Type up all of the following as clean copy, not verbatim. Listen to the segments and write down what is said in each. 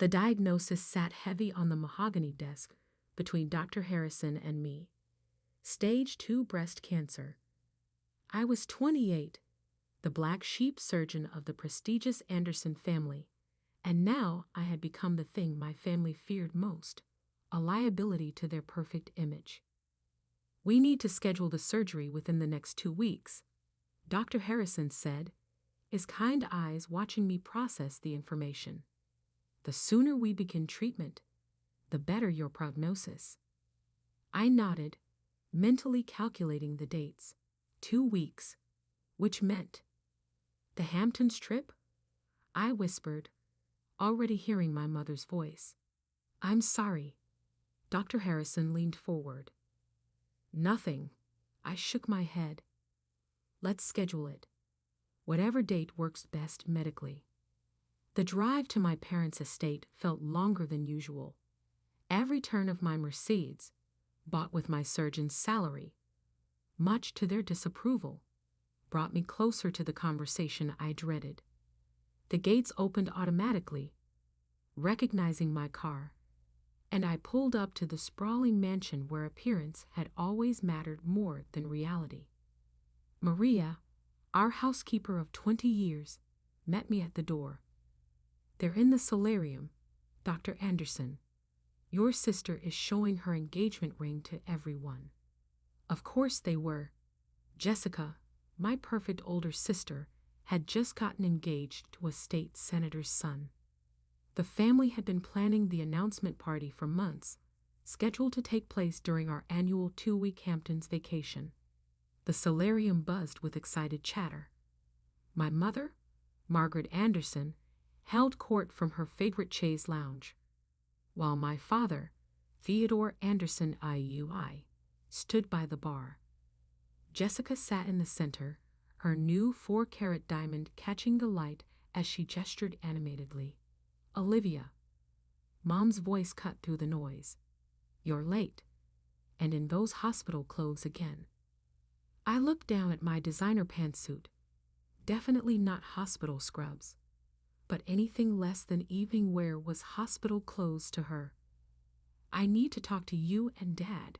The diagnosis sat heavy on the mahogany desk between Dr. Harrison and me. Stage 2 breast cancer. I was 28, the black sheep surgeon of the prestigious Anderson family, and now I had become the thing my family feared most, a liability to their perfect image. "We need to schedule the surgery within the next 2 weeks," Dr. Harrison said, his kind eyes watching me process the information. "The sooner we begin treatment, the better your prognosis." I nodded, mentally calculating the dates. 2 weeks, which meant the Hamptons trip? I whispered, already hearing my mother's voice. "I'm sorry." Dr. Harrison leaned forward. "Nothing." I shook my head. "Let's schedule it. Whatever date works best medically." The drive to my parents' estate felt longer than usual. Every turn of my Mercedes, bought with my surgeon's salary, much to their disapproval, brought me closer to the conversation I dreaded. The gates opened automatically, recognizing my car, and I pulled up to the sprawling mansion where appearance had always mattered more than reality. Maria, our housekeeper of 20 years, met me at the door. "They're in the solarium, Dr. Anderson. Your sister is showing her engagement ring to everyone." Of course they were. Jessica, my perfect older sister, had just gotten engaged to a state senator's son. The family had been planning the announcement party for months, scheduled to take place during our annual 2-week Hamptons vacation. The solarium buzzed with excited chatter. My mother, Margaret Anderson, held court from her favorite chaise lounge, while my father, Theodore Anderson IUI, stood by the bar. Jessica sat in the center, her new 4-carat diamond catching the light as she gestured animatedly. "Olivia." Mom's voice cut through the noise. "You're late. And in those hospital clothes again." I looked down at my designer pantsuit. Definitely not hospital scrubs. But anything less than evening wear was hospital clothes to her. "I need to talk to you and Dad,"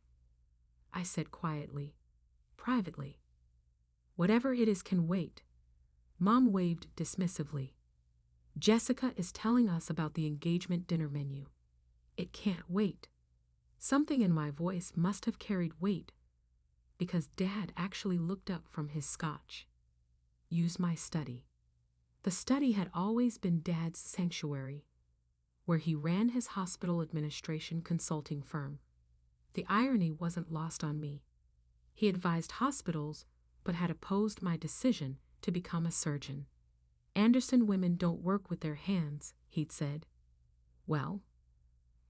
I said quietly, privately. "Whatever it is can wait." Mom waved dismissively. "Jessica is telling us about the engagement dinner menu. It can't wait." Something in my voice must have carried weight, because Dad actually looked up from his scotch. "Use my study." The study had always been Dad's sanctuary, where he ran his hospital administration consulting firm. The irony wasn't lost on me. He advised hospitals, but had opposed my decision to become a surgeon. "Anderson women don't work with their hands," he'd said. Well,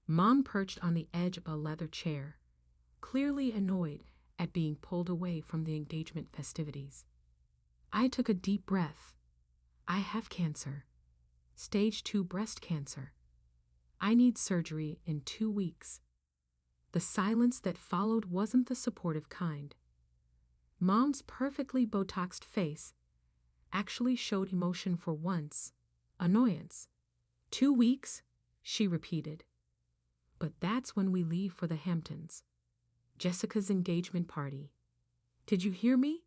Mom perched on the edge of a leather chair, clearly annoyed at being pulled away from the engagement festivities. I took a deep breath. "I have cancer. Stage 2 breast cancer. I need surgery in 2 weeks." The silence that followed wasn't the supportive kind. Mom's perfectly Botoxed face actually showed emotion for once, annoyance. 2 weeks, she repeated. "But that's when we leave for the Hamptons. Jessica's engagement party." "Did you hear me?"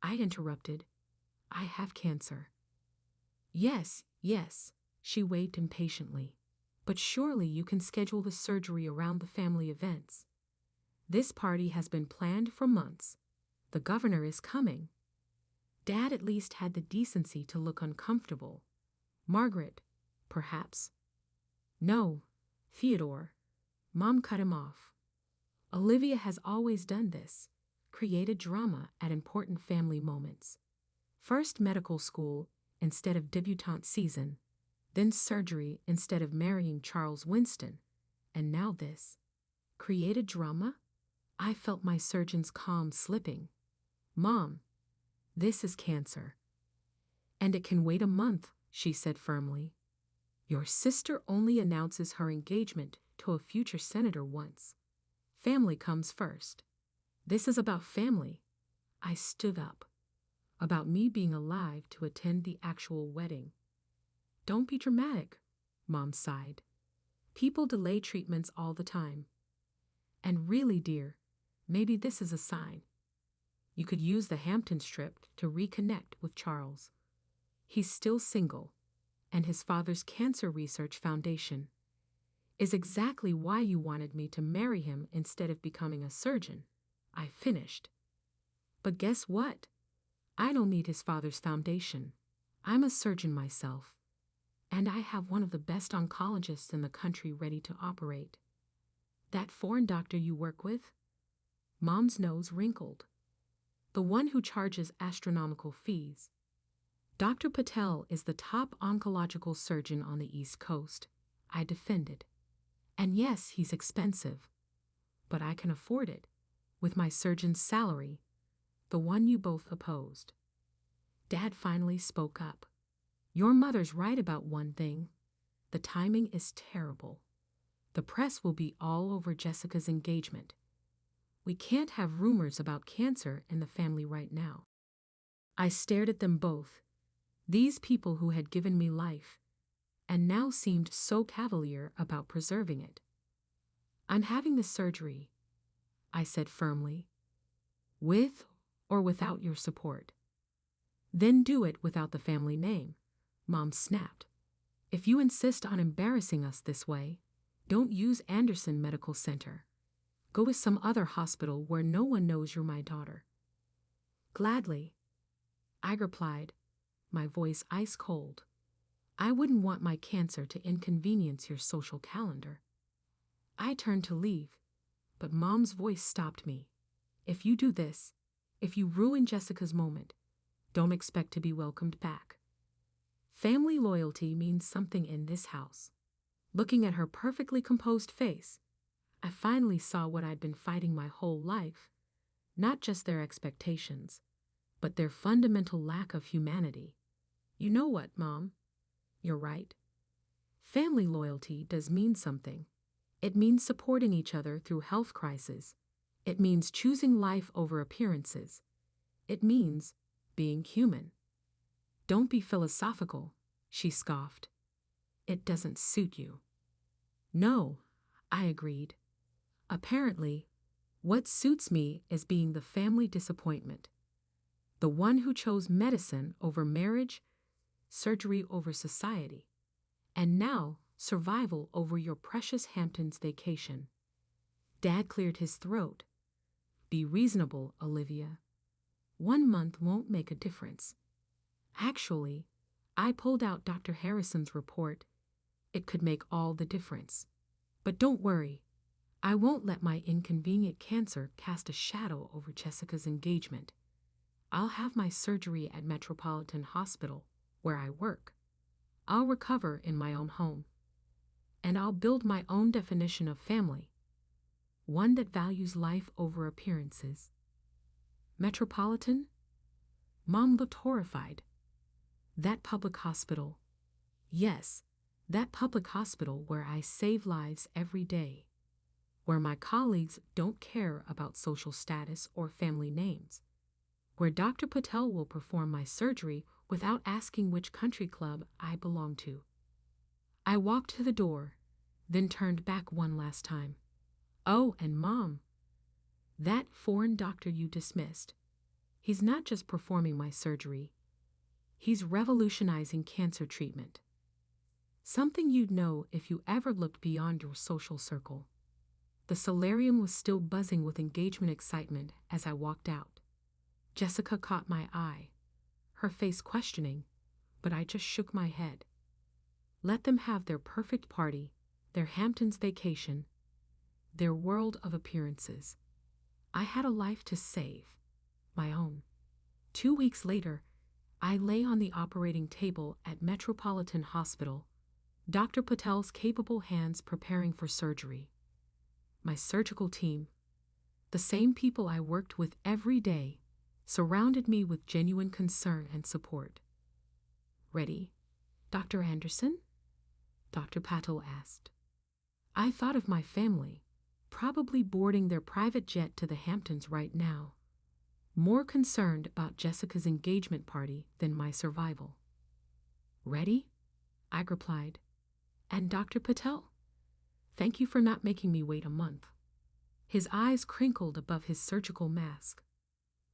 I interrupted. "I have cancer." Yes, she waved impatiently. "But surely you can schedule the surgery around the family events. This party has been planned for months. The governor is coming." Dad at least had the decency to look uncomfortable. "Margaret, perhaps." "No, Theodore." Mom cut him off. "Olivia has always done this, created drama at important family moments. First medical school instead of debutante season, then surgery instead of marrying Charles Winston, and now this. Created drama?" I felt my surgeon's calm slipping. "Mom, this is cancer." "And it can wait a month," she said firmly. "Your sister only announces her engagement to a future senator once. Family comes first. This is about family." I stood up. "About me being alive to attend the actual wedding." "Don't be dramatic," Mom sighed. People delay treatments all the time. And really, dear, maybe this is a sign. You could use the Hamptons trip to reconnect with Charles. He's still single, and his father's cancer research foundation is exactly why you wanted me to marry him instead of becoming a surgeon. I finished. But guess what? I don't need his father's foundation. I'm a surgeon myself, and I have one of the best oncologists in the country ready to operate. That foreign doctor you work with? Mom's nose wrinkled. The one who charges astronomical fees. Dr. Patel is the top oncological surgeon on the East Coast, I defended. And yes, he's expensive, but I can afford it, with my surgeon's salary, the one you both opposed. Dad finally spoke up. Your mother's right about one thing. The timing is terrible. The press will be all over Jessica's engagement. We can't have rumors about cancer in the family right now. I stared at them both, these people who had given me life, and now seemed so cavalier about preserving it. I'm having the surgery, I said firmly, with or without your support. Then do it without the family name, Mom snapped. If you insist on embarrassing us this way, don't use Anderson Medical Center. Go to some other hospital where no one knows you're my daughter. Gladly, I replied, my voice ice cold. I wouldn't want my cancer to inconvenience your social calendar. I turned to leave, but Mom's voice stopped me. If you do this, if you ruin Jessica's moment, don't expect to be welcomed back. Family loyalty means something in this house. Looking at her perfectly composed face, I finally saw what I'd been fighting my whole life, not just their expectations, but their fundamental lack of humanity. You know what, Mom? You're right. Family loyalty does mean something. It means supporting each other through health crises. It means choosing life over appearances. It means being human. Don't be philosophical, she scoffed. It doesn't suit you. No, I agreed. Apparently, what suits me is being the family disappointment. The one who chose medicine over marriage, surgery over society, and now survival over your precious Hamptons vacation. Dad cleared his throat. Be reasonable, Olivia. 1 month won't make a difference. Actually, I pulled out Dr. Harrison's report. It could make all the difference. But don't worry. I won't let my inconvenient cancer cast a shadow over Jessica's engagement. I'll have my surgery at Metropolitan Hospital, where I work. I'll recover in my own home. And I'll build my own definition of family, one that values life over appearances. Metropolitan? Mom looked horrified. That public hospital. Yes, that public hospital where I save lives every day, where my colleagues don't care about social status or family names, where Dr. Patel will perform my surgery without asking which country club I belong to. I walked to the door, then turned back one last time. Oh, and Mom, that foreign doctor you dismissed, he's not just performing my surgery, he's revolutionizing cancer treatment. Something you'd know if you ever looked beyond your social circle. The solarium was still buzzing with engagement excitement as I walked out. Jessica caught my eye, her face questioning, but I just shook my head. Let them have their perfect party, their Hamptons vacation, their world of appearances. I had a life to save, my own. 2 weeks later, I lay on the operating table at Metropolitan Hospital, Dr. Patel's capable hands preparing for surgery. My surgical team, the same people I worked with every day, surrounded me with genuine concern and support. Ready, Dr. Anderson? Dr. Patel asked. I thought of my family, probably boarding their private jet to the Hamptons right now, more concerned about Jessica's engagement party than my survival. Ready? I replied. And Dr. Patel? Thank you for not making me wait a month. His eyes crinkled above his surgical mask.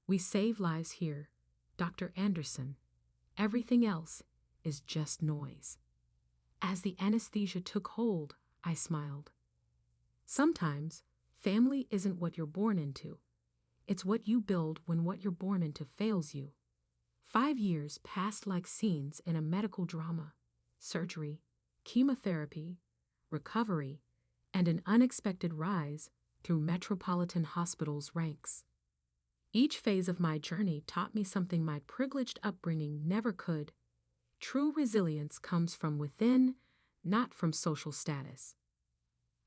We save lives here, Dr. Anderson. Everything else is just noise. As the anesthesia took hold, I smiled. Sometimes, family isn't what you're born into. It's what you build when what you're born into fails you. 5 years passed like scenes in a medical drama: surgery, chemotherapy, recovery, and an unexpected rise through Metropolitan Hospital's ranks. Each phase of my journey taught me something my privileged upbringing never could. True resilience comes from within, not from social status.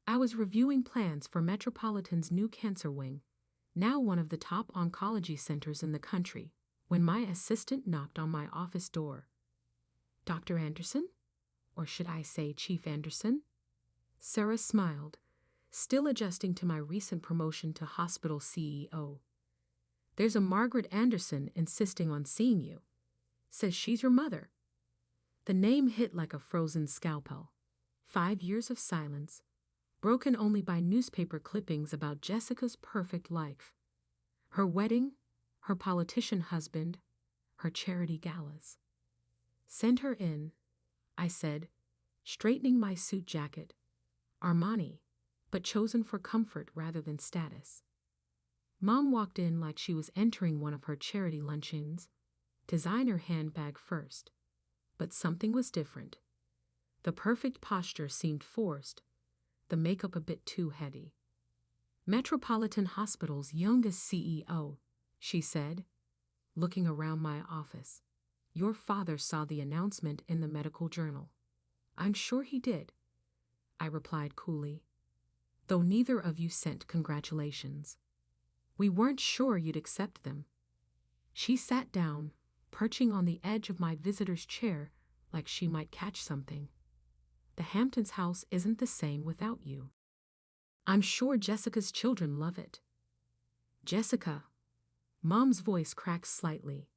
I was reviewing plans for Metropolitan's new cancer wing, now one of the top oncology centers in the country, when my assistant knocked on my office door. Dr. Anderson? Or should I say Chief Anderson? Sarah smiled, still adjusting to my recent promotion to hospital CEO. There's a Margaret Anderson insisting on seeing you. Says she's your mother. The name hit like a frozen scalpel. 5 years of silence, broken only by newspaper clippings about Jessica's perfect life. Her wedding, her politician husband, her charity galas. Send her in, I said, straightening my suit jacket. Armani, but chosen for comfort rather than status. Mom walked in like she was entering one of her charity luncheons, designer handbag first. But something was different. The perfect posture seemed forced, the makeup a bit too heady. Metropolitan Hospital's youngest CEO, she said, looking around my office. Your father saw the announcement in the medical journal. I'm sure he did, I replied coolly, though neither of you sent congratulations. We weren't sure you'd accept them. She sat down, perching on the edge of my visitor's chair like she might catch something. The Hamptons house isn't the same without you. I'm sure Jessica's children love it. Jessica. Mom's voice cracked slightly.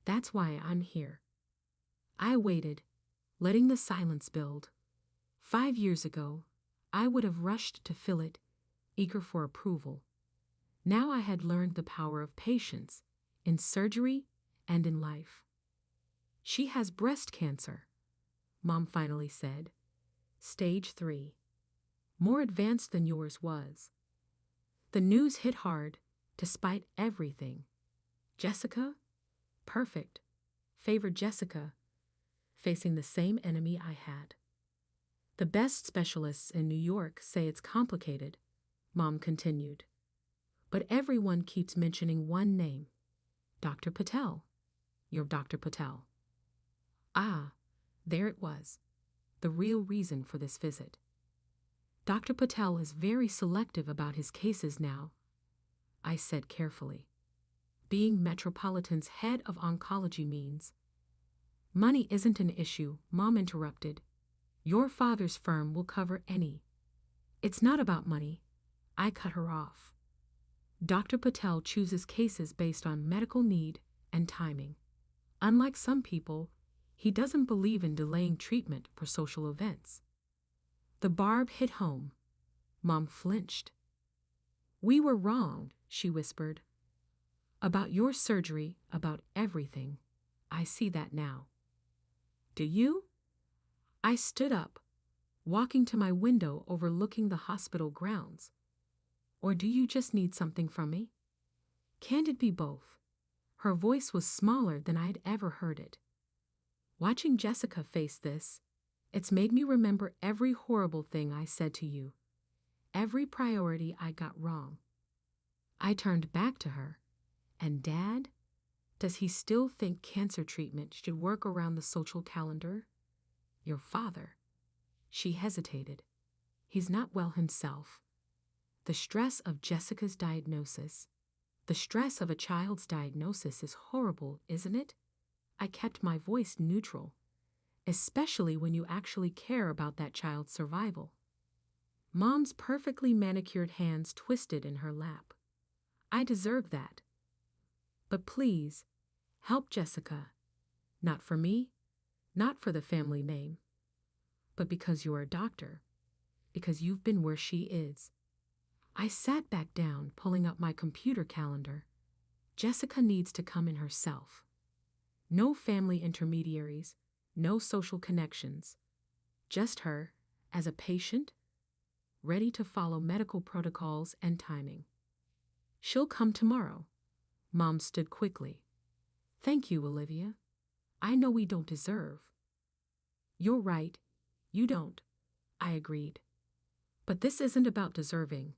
That's why I'm here. I waited, letting the silence build. 5 years ago, I would have rushed to fill it, eager for approval. Now I had learned the power of patience, in surgery and in life. She has breast cancer, Mom finally said. Stage 3. More advanced than yours was. The news hit hard, despite everything. Jessica? Perfect. Favored Jessica, facing the same enemy I had. The best specialists in New York say it's complicated, Mom continued. But everyone keeps mentioning one name. Dr. Patel. Your Dr. Patel. Ah, there it was. The real reason for this visit. Dr. Patel is very selective about his cases now, I said carefully. Being Metropolitan's head of oncology means. Money isn't an issue, Mom interrupted. Your father's firm will cover any. It's not about money. I cut her off. Dr. Patel chooses cases based on medical need and timing. Unlike some people, he doesn't believe in delaying treatment for social events. The barb hit home. Mom flinched. We were wrong, she whispered. About your surgery, about everything. I see that now. Do you? I stood up, walking to my window overlooking the hospital grounds. Or do you just need something from me? Can it be both? Her voice was smaller than I had ever heard it. Watching Jessica face this, it's made me remember every horrible thing I said to you, every priority I got wrong. I turned back to her. And Dad? Does he still think cancer treatment should work around the social calendar? Your father. She hesitated. He's not well himself. The stress of Jessica's diagnosis. The stress of a child's diagnosis is horrible, isn't it? I kept my voice neutral, especially when you actually care about that child's survival. Mom's perfectly manicured hands twisted in her lap. I deserve that. But please, help Jessica. Not for me, not for the family name, but because you're a doctor. because you've been where she is. I sat back down, pulling up my computer calendar. Jessica needs to come in herself. No family intermediaries, no social connections. Just her, as a patient, ready to follow medical protocols and timing. She'll come tomorrow. Mom stood quickly. Thank you, Olivia. I know we don't deserve. You're right, you don't, I agreed. But this isn't about deserving.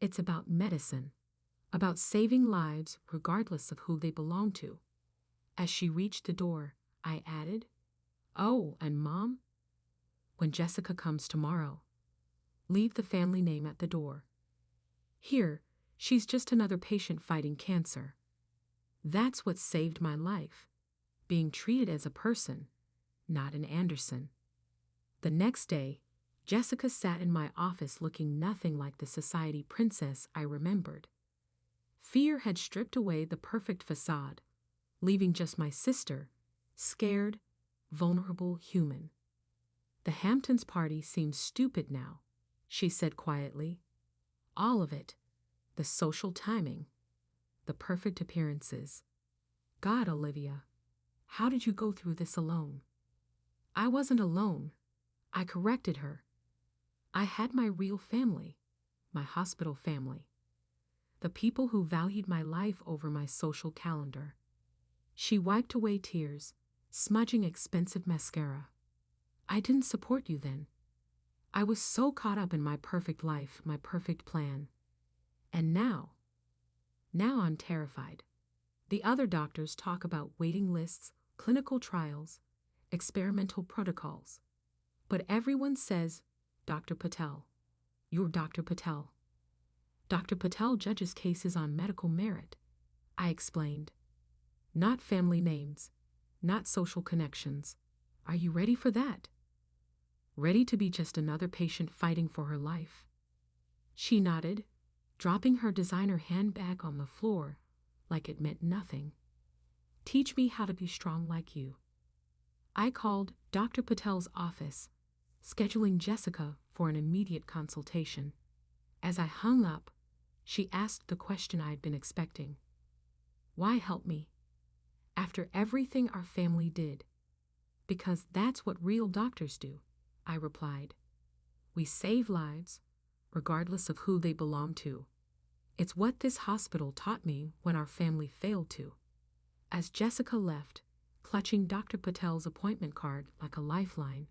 It's about medicine, about saving lives regardless of who they belong to. As she reached the door, I added, "Oh, and Mom? When Jessica comes tomorrow, leave the family name at the door. Here, she's just another patient fighting cancer. That's what saved my life, being treated as a person, not an Anderson." The next day, Jessica sat in my office looking nothing like the society princess I remembered. Fear had stripped away the perfect facade, leaving just my sister, scared, vulnerable human. "The Hamptons party seems stupid now," she said quietly. "All of it. The social timing. The perfect appearances. God, Olivia, how did you go through this alone?" I wasn't alone. I corrected her. I had my real family, my hospital family. The people who valued my life over my social calendar. She wiped away tears, smudging expensive mascara. "I didn't support you then. I was so caught up in my perfect life, my perfect plan. And now I'm terrified. The other doctors talk about waiting lists, clinical trials, experimental protocols. But everyone says, Dr. Patel. You're Dr. Patel. Dr. Patel judges cases on medical merit," I explained. "Not family names, not social connections. Are you ready for that? Ready to be just another patient fighting for her life?" She nodded, dropping her designer handbag on the floor like it meant nothing. "Teach me how to be strong like you." I called Dr. Patel's office, scheduling Jessica for an immediate consultation. As I hung up, she asked the question I had been expecting. "Why help me? After everything our family did?" "Because that's what real doctors do," I replied. "We save lives, regardless of who they belong to. It's what this hospital taught me when our family failed to." As Jessica left, clutching Dr. Patel's appointment card like a lifeline,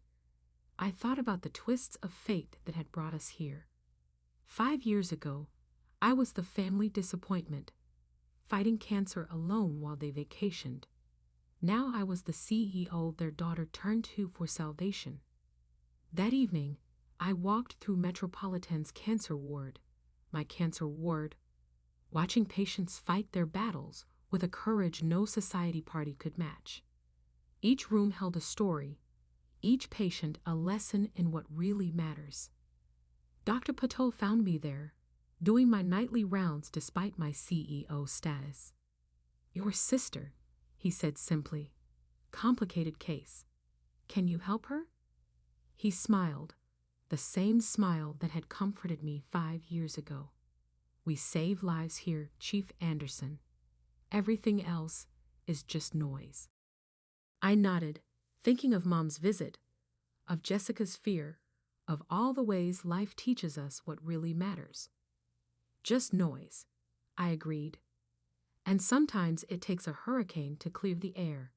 I thought about the twists of fate that had brought us here. 5 years ago, I was the family disappointment, fighting cancer alone while they vacationed. Now I was the CEO their daughter turned to for salvation. That evening, I walked through Metropolitan's cancer ward, my cancer ward, watching patients fight their battles with a courage no society party could match. Each room held a story, each patient a lesson in what really matters. Dr. Patel found me there, doing my nightly rounds despite my CEO status. "Your sister," he said simply. "Complicated case. Can you help her?" He smiled, the same smile that had comforted me 5 years ago. "We save lives here, Chief Anderson. Everything else is just noise." I nodded, thinking of Mom's visit, of Jessica's fear, of all the ways life teaches us what really matters. "Just noise," I agreed. "And sometimes it takes a hurricane to clear the air."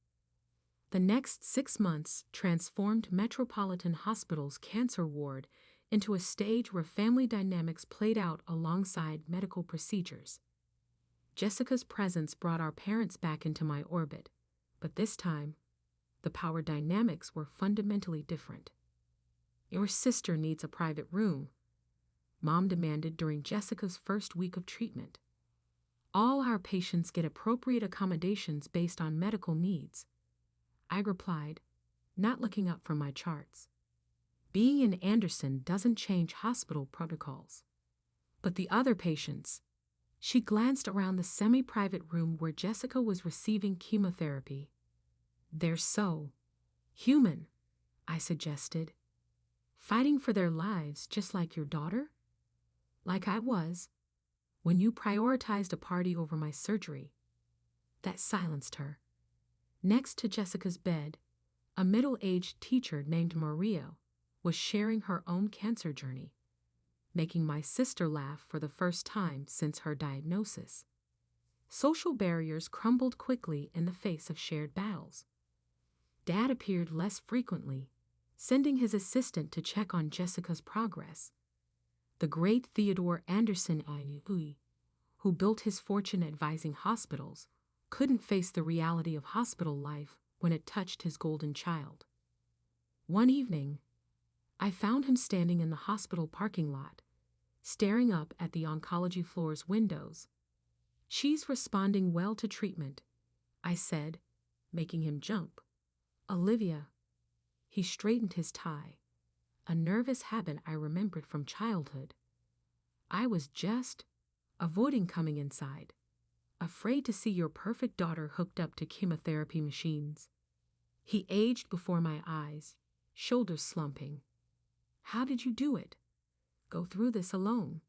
The next 6 months transformed Metropolitan Hospital's cancer ward into a stage where family dynamics played out alongside medical procedures. Jessica's presence brought our parents back into my orbit, but this time, the power dynamics were fundamentally different. "Your sister needs a private room," Mom demanded during Jessica's first week of treatment. "All our patients get appropriate accommodations based on medical needs," I replied, not looking up from my charts. "Being in Anderson doesn't change hospital protocols." "But the other patients," she glanced around the semi-private room where Jessica was receiving chemotherapy. "They're so human," I suggested. fighting for their lives just like your daughter? Like I was, when you prioritized a party over my surgery. That silenced her. Next to Jessica's bed, a middle-aged teacher named Maria was sharing her own cancer journey, making my sister laugh for the first time since her diagnosis. Social barriers crumbled quickly in the face of shared battles. Dad appeared less frequently, sending his assistant to check on Jessica's progress. The great Theodore Anderson, who built his fortune advising hospitals, couldn't face the reality of hospital life when it touched his golden child. One evening, I found him standing in the hospital parking lot, staring up at the oncology floor's windows. "She's responding well to treatment," I said, making him jump. "Olivia." He straightened his tie, a nervous habit I remembered from childhood. I was just avoiding coming inside, afraid to see your perfect daughter hooked up to chemotherapy machines. He aged before my eyes, shoulders slumping. "How did you do it? Go through this alone?"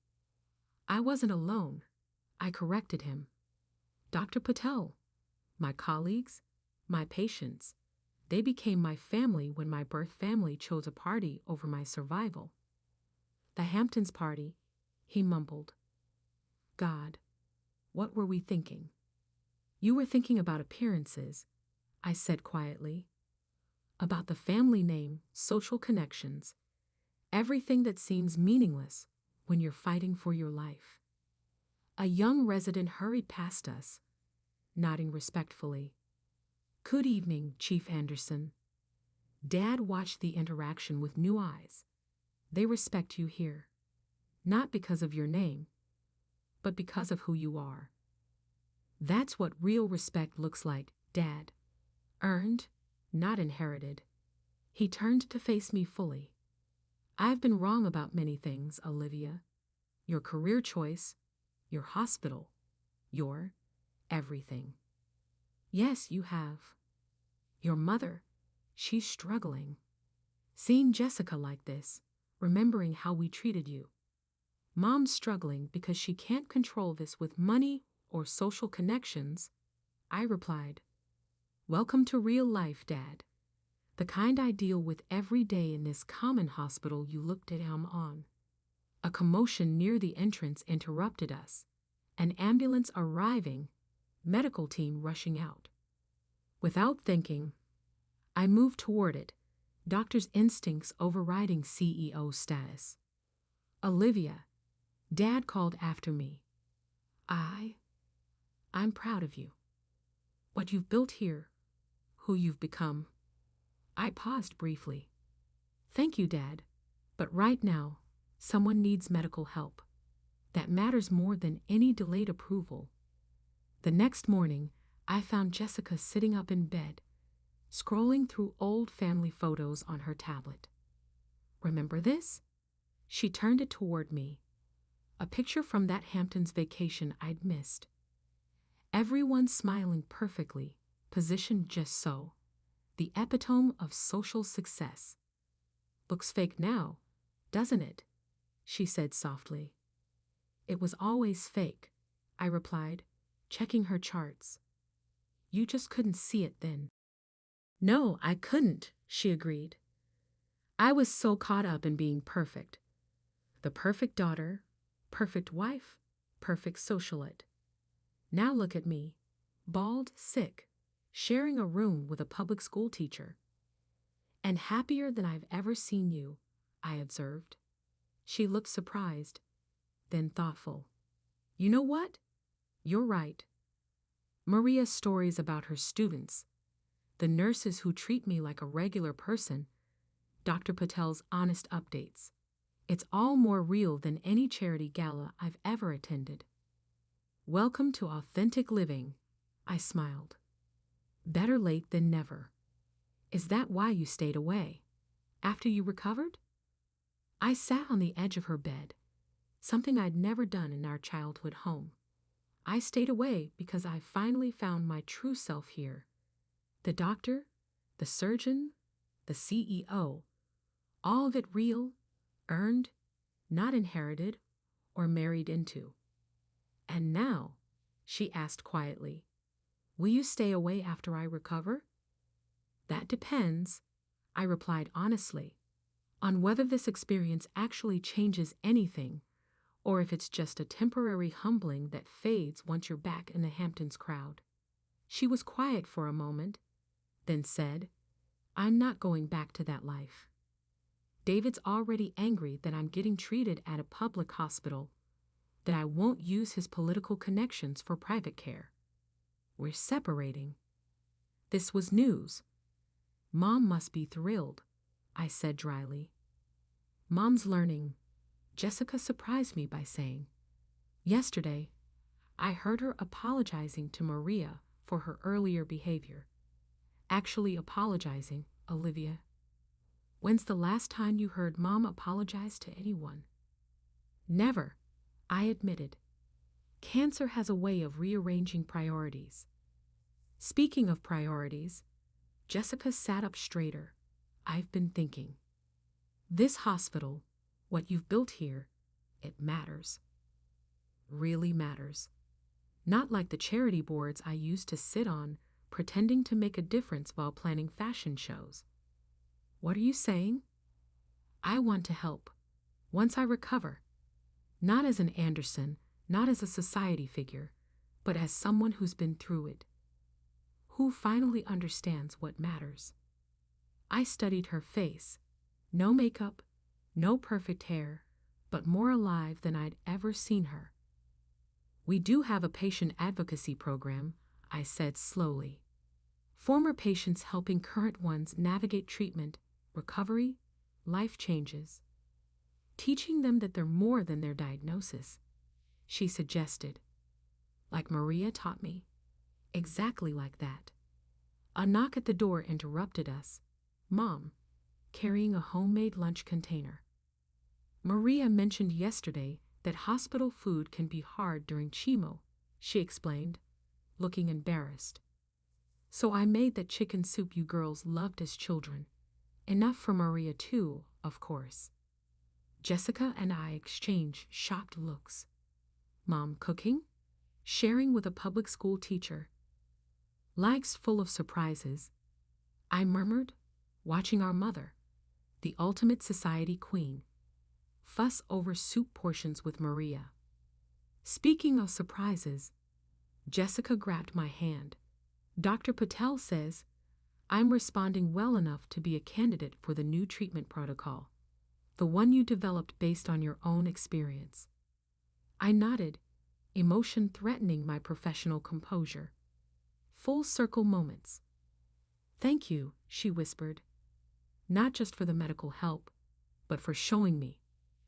I wasn't alone. I corrected him. "Dr. Patel, my colleagues, my patients, they became my family when my birth family chose a party over my survival." "The Hamptons party," he mumbled. "God, what were we thinking?" "You were thinking about appearances," I said quietly. "About the family name, social connections, everything that seems meaningless when you're fighting for your life." A young resident hurried past us, nodding respectfully. "Good evening, Chief Anderson." Dad watched the interaction with new eyes. "They respect you here, not because of your name, but because of who you are." "That's what real respect looks like, Dad. Earned, not inherited." He turned to face me fully. "I've been wrong about many things, Olivia. Your career choice, your hospital, your everything." "Yes, you have. Your mother, she's struggling. Seeing Jessica like this, remembering how we treated you. Mom's struggling because she can't control this with money or social connections," I replied. "Welcome to real life, Dad. The kind I deal with every day in this common hospital you looked at him on." A commotion near the entrance interrupted us. An ambulance arriving, medical team rushing out. Without thinking, I moved toward it, doctor's instincts overriding CEO status. "Olivia," Dad called after me. I'm proud of you. What you've built here, who you've become." I paused briefly. "Thank you, Dad, but right now, someone needs medical help. That matters more than any delayed approval." The next morning, I found Jessica sitting up in bed, scrolling through old family photos on her tablet. "Remember this?" She turned it toward me. A picture from that Hamptons vacation I'd missed. Everyone smiling perfectly, positioned just so. The epitome of social success. "Looks fake now, doesn't it?" she said softly. "It was always fake," I replied, checking her charts. "You just couldn't see it then." "No, I couldn't," she agreed. "I was so caught up in being perfect. The perfect daughter, perfect wife, perfect socialite. Now look at me, bald, sick, sharing a room with a public school teacher." "And happier than I've ever seen you," I observed. She looked surprised, then thoughtful. "You know what? You're right. Maria's stories about her students, the nurses who treat me like a regular person, Dr. Patel's honest updates. It's all more real than any charity gala I've ever attended." "Welcome to authentic living," I smiled. "Better late than never. Is that why you stayed away? After you recovered?" I sat on the edge of her bed, something I'd never done in our childhood home. "I stayed away because I finally found my true self here. The doctor, the surgeon, the CEO, All of it real, earned, not inherited or married into. And now, she asked quietly, will you stay away after I recover? That depends, I replied honestly, on whether this experience actually changes anything or if it's just a temporary humbling that fades once you're back in the Hamptons crowd. She was quiet for a moment, then said, I'm not going back to that life. David's already angry that I'm getting treated at a public hospital, that I won't use his political connections for private care. We're separating. This was news. Mom must be thrilled, I said dryly. Mom's learning, Jessica surprised me by saying. Yesterday, I heard her apologizing to Maria for her earlier behavior. Actually apologizing, Olivia. When's the last time you heard Mom apologize to anyone? Never, I admitted. Cancer has a way of rearranging priorities. Speaking of priorities, Jessica sat up straighter. I've been thinking. This hospital, what you've built here, it matters. Really matters. Not like the charity boards I used to sit on, pretending to make a difference while planning fashion shows. What are you saying? I want to help. Once I recover. Not as an Anderson, not as a society figure, but as someone who's been through it. Who finally understands what matters. I studied her face. No makeup, no perfect hair, but more alive than I'd ever seen her. We do have a patient advocacy program, I said slowly. Former patients helping current ones navigate treatment, recovery, life changes. Teaching them that they're more than their diagnosis, she suggested. Like Maria taught me. Exactly like that. A knock at the door interrupted us. Mom, carrying a homemade lunch container. Maria mentioned yesterday that hospital food can be hard during chemo, she explained, looking embarrassed. So I made that chicken soup you girls loved as children. Enough for Maria too, of course. Jessica and I exchanged shocked looks. Mom cooking? Sharing with a public school teacher. Life's full of surprises, I murmured, watching our mother, the ultimate society queen, fuss over soup portions with Maria. Speaking of surprises, Jessica grabbed my hand. Dr. Patel says I'm responding well enough to be a candidate for the new treatment protocol, the one you developed based on your own experience. I nodded, emotion threatening my professional composure. Full circle moments. Thank you, she whispered. Not just for the medical help, but for showing me,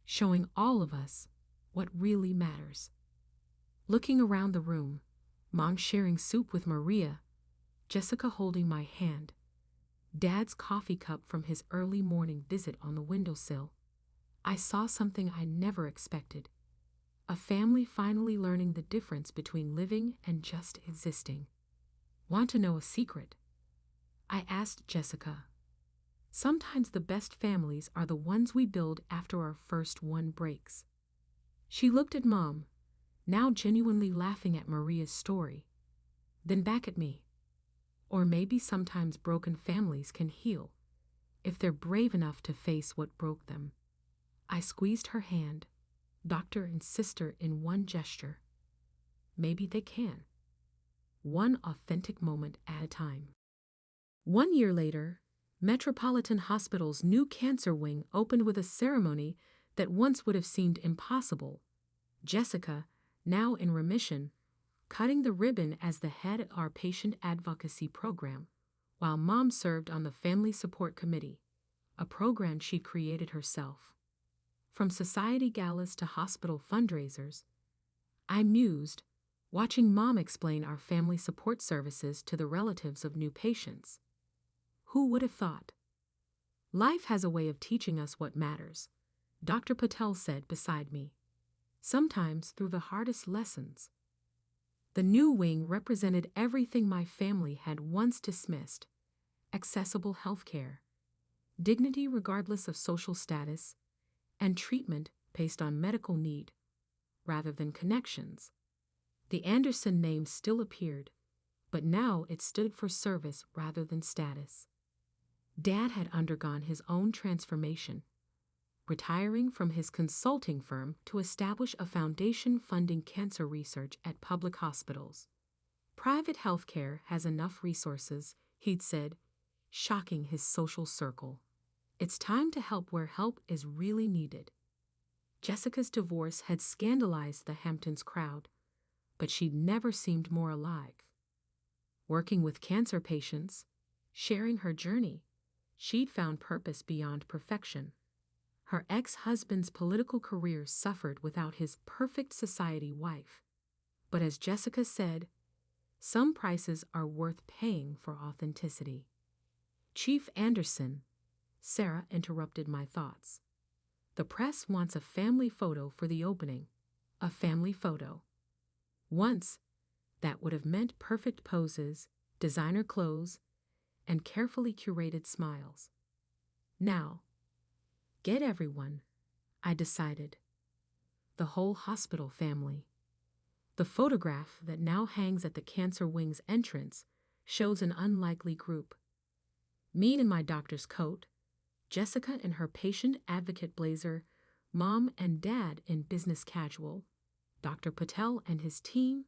showing all of us, what really matters. Looking around the room, Mom sharing soup with Maria, Jessica holding my hand, Dad's coffee cup from his early morning visit on the windowsill, I saw something I never expected. A family finally learning the difference between living and just existing. Want to know a secret? I asked Jessica. Sometimes the best families are the ones we build after our first one breaks. She looked at Mom, now genuinely laughing at Maria's story, then back at me. Or maybe sometimes broken families can heal, if they're brave enough to face what broke them. I squeezed her hand, doctor and sister in one gesture. Maybe they can. One authentic moment at a time. 1 year later, Metropolitan Hospital's new cancer wing opened with a ceremony that once would have seemed impossible. Jessica, now in remission, cutting the ribbon as the head of our patient advocacy program, while Mom served on the Family Support Committee, a program she'd created herself. From society galas to hospital fundraisers, I mused, watching Mom explain our family support services to the relatives of new patients. Who would have thought? Life has a way of teaching us what matters, Dr. Patel said beside me, sometimes through the hardest lessons. The new wing represented everything my family had once dismissed: accessible health care, dignity regardless of social status, and treatment based on medical need rather than connections. The Anderson name still appeared, but now it stood for service rather than status. Dad had undergone his own transformation, retiring from his consulting firm to establish a foundation funding cancer research at public hospitals. Private healthcare has enough resources, he'd said, shocking his social circle. It's time to help where help is really needed. Jessica's divorce had scandalized the Hamptons crowd, but she'd never seemed more alive. Working with cancer patients, sharing her journey, she'd found purpose beyond perfection. Her ex-husband's political career suffered without his perfect society wife. But as Jessica said, some prices are worth paying for authenticity. Chief Anderson, Sarah interrupted my thoughts. The press wants a family photo for the opening. A family photo. Once, that would have meant perfect poses, designer clothes, and carefully curated smiles. Now, get everyone, I decided. The whole hospital family. The photograph that now hangs at the cancer wing's entrance shows an unlikely group. Me in my doctor's coat, Jessica in her patient advocate blazer, Mom and Dad in business casual, Dr. Patel and his team,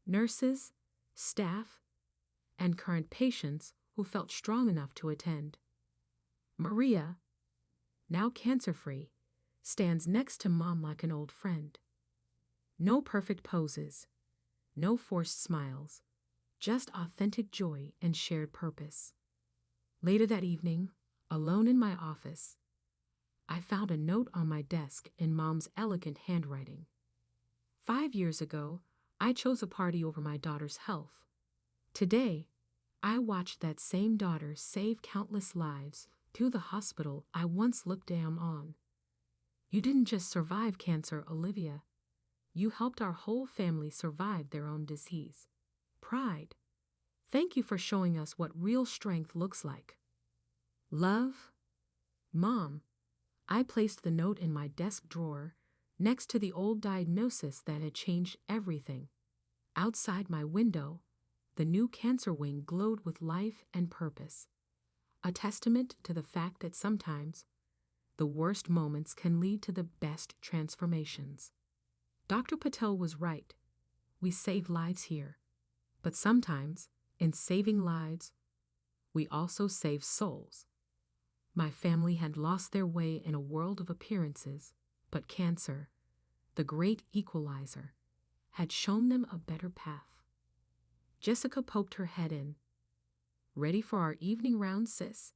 nurses, staff, and current patients who felt strong enough to attend. Maria, now cancer-free, stands next to Mom like an old friend. No perfect poses, no forced smiles, just authentic joy and shared purpose. Later that evening, alone in my office, I found a note on my desk in Mom's elegant handwriting. 5 years ago, I chose a party over my daughter's health. Today, I watched that same daughter save countless lives through the hospital I once looked down on. You didn't just survive cancer, Olivia. You helped our whole family survive their own disease. Pride. Thank you for showing us what real strength looks like. Love. Mom. I placed the note in my desk drawer next to the old diagnosis that had changed everything. Outside my window, the new cancer wing glowed with life and purpose, a testament to the fact that sometimes the worst moments can lead to the best transformations. Dr. Patel was right. We save lives here. But sometimes, in saving lives, we also save souls. My family had lost their way in a world of appearances, but cancer, the great equalizer, had shown them a better path. Jessica poked her head in. Ready for our evening round, sis?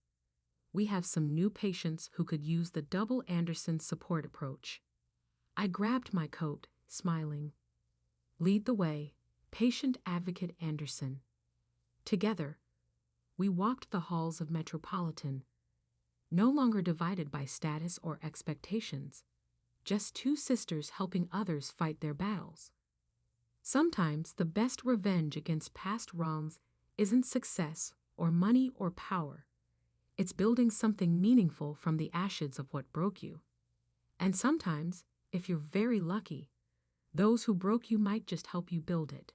We have some new patients who could use the double Anderson support approach. I grabbed my coat, smiling. Lead the way, patient advocate Anderson. Together, we walked the halls of Metropolitan, no longer divided by status or expectations, just two sisters helping others fight their battles. Sometimes the best revenge against past wrongs isn't success or money or power. It's building something meaningful from the ashes of what broke you. And sometimes, if you're very lucky, those who broke you might just help you build it.